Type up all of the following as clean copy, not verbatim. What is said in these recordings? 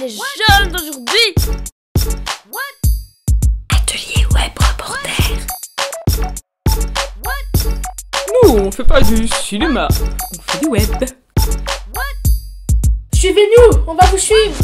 les jeunes d'aujourd'hui. Atelier web reporter. Nous, on fait pas du cinéma, on fait du web. Suivez-nous, on va vous suivre.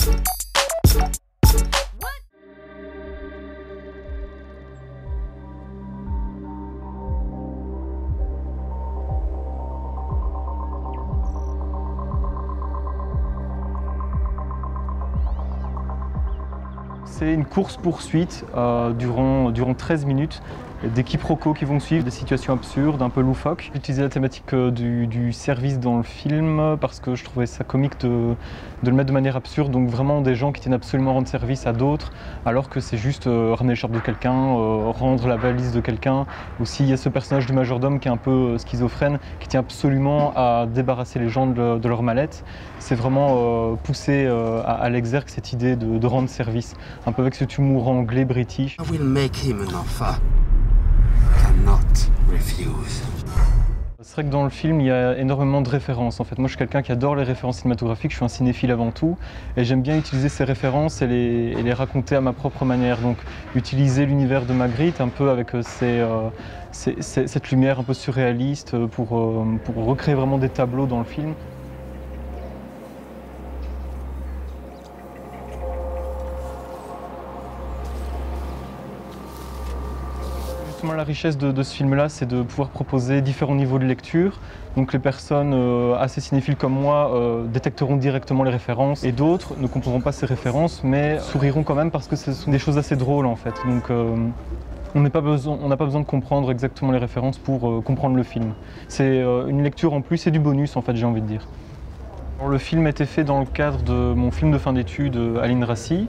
C'est une course-poursuite durant 13 minutes, des quiproquos qui vont suivre, des situations absurdes, un peu loufoques. J'ai utilisé la thématique du service dans le film parce que je trouvais ça comique de le mettre de manière absurde, donc vraiment des gens qui tiennent absolument à rendre service à d'autres alors que c'est juste ramener l'écharpe de quelqu'un, rendre la valise de quelqu'un. Aussi il y a ce personnage du majordome qui est un peu schizophrène, qui tient absolument à débarrasser les gens de leur mallette. C'est vraiment poussé à l'exergue cette idée de rendre service, un peu avec ce humour anglais british. I will make him an offer. Cannot refuse. C'est vrai que dans le film, il y a énormément de références. En fait, moi, je suis quelqu'un qui adore les références cinématographies, je suis un cinéphile avant tout, et j'aime bien utiliser ces références et les raconter à ma propre manière. Donc, utiliser l'univers de Magritte un peu avec cette lumière un peu surréaliste pour recréer vraiment des tableaux dans le film. La richesse de ce film-là, c'est de pouvoir proposer différents niveaux de lecture. Donc les personnes assez cinéphiles comme moi détecteront directement les références et d'autres ne comprendront pas ces références mais souriront quand même parce que ce sont des choses assez drôles en fait. Donc on n'a pas besoin de comprendre exactement les références pour comprendre le film. C'est une lecture en plus et du bonus en fait, j'ai envie de dire. Alors, le film a été fait dans le cadre de mon film de fin d'études à l'INRACI.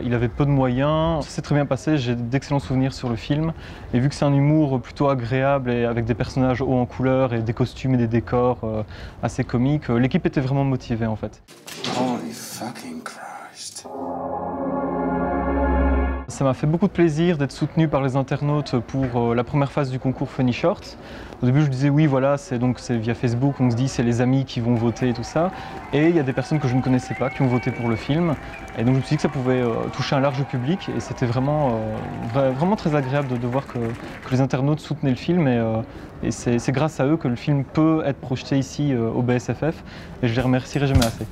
Il avait peu de moyens, ça s'est très bien passé, j'ai d'excellents souvenirs sur le film. Et vu que c'est un humour plutôt agréable et avec des personnages hauts en couleur et des costumes et des décors assez comiques, l'équipe était vraiment motivée en fait. Holy fucking Christ. Ça m'a fait beaucoup de plaisir d'être soutenu par les internautes pour la première phase du concours Funny Shorts. Au début je disais oui voilà, c'est via Facebook, on se dit c'est les amis qui vont voter et tout ça. Et il y a des personnes que je ne connaissais pas qui ont voté pour le film. Et donc je me suis dit que ça pouvait toucher un large public et c'était vraiment très agréable de voir que les internautes soutenaient le film et c'est grâce à eux que le film peut être projeté ici au BSFF et je les remercierai jamais assez.